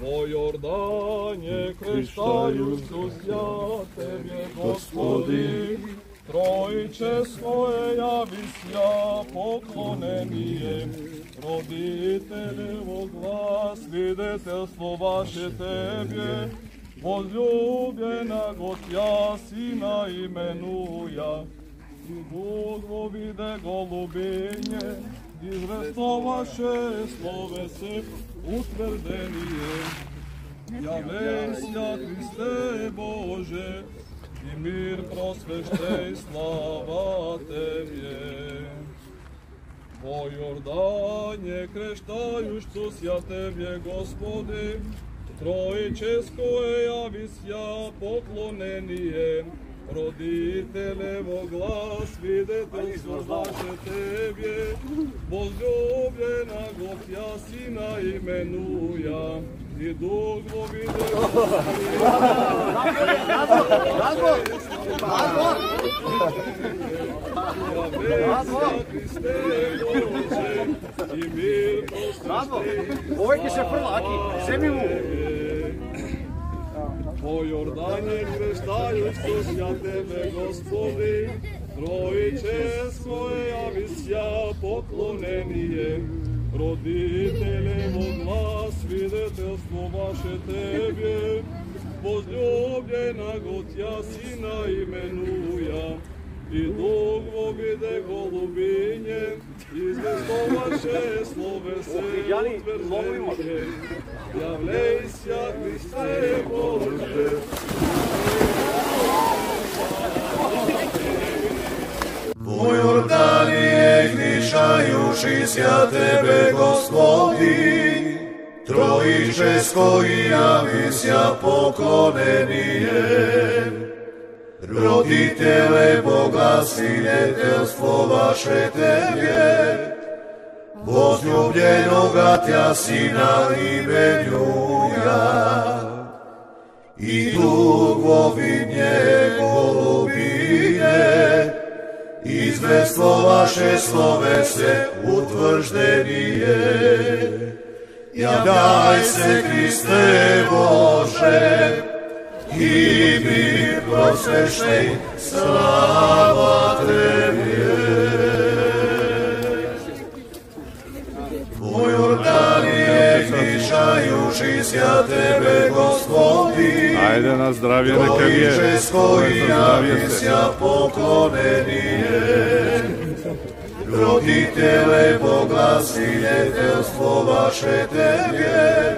O Jordanie, kreštajuću Tebe, Gospodi, Trojice svoje javisja poklonenije, roditeljevo glas, viditeljstvo vaše Tebe, возлюбljena Тя Сина именуя, и Бог виде голубиње, известоваше словесе утврдение. Явлеся, Христе Боже, и мир просвещей, слава Тебе. Во Јордане крещаjuću Тебе, Господи, Троическое явися поклонение, родителево глас, видетелство ваше Тебе, возлюбljena Тя Сина именуя, и Дух во виде Явлеся, Христе Боже, и мир просвещей. Po Jordanie kreštajuću Tebe, Gospodi, Trojice svoje javisja poklonenije, roditeljevo glas, viditeljstvo vaše Tebe, возлюбljena Tja Sina imenuja, i Duh vo vide golubinje, izvestovaše slovese utvrđenije. Javlejся, Христе Боже. Во Јорданije gnišajućися Tebe, Gospodi, Trojičesko i javisja poklonenije, roditele Boga, svidetelstvo vaše Tebe, возлюбljenoga Tja Sina imenjuja, i Duh vo vidnje golubinje, izvestvo vaše slovese utvrđenije. Javljaj se, Hriste Bože, i mir prosveštej, slava Tebi. O Jordanije gnišajućися Tebe, Gospodi, ajde na zdravje, neka je Trojičesko i javisja poklonenije, roditelevo glas, viditeljstvo vaše Tebe,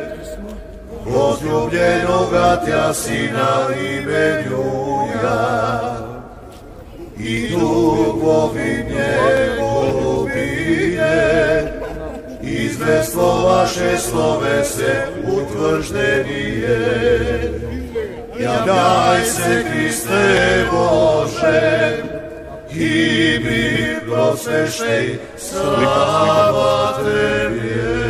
возлюбljenoga Tja Sina imenjuja, i Duh vo vidnje golubinje, izvestvo vaše slovese utvrđenije. Javljaj se, Hriste Bože, i mir prosveštej, slava Tebi.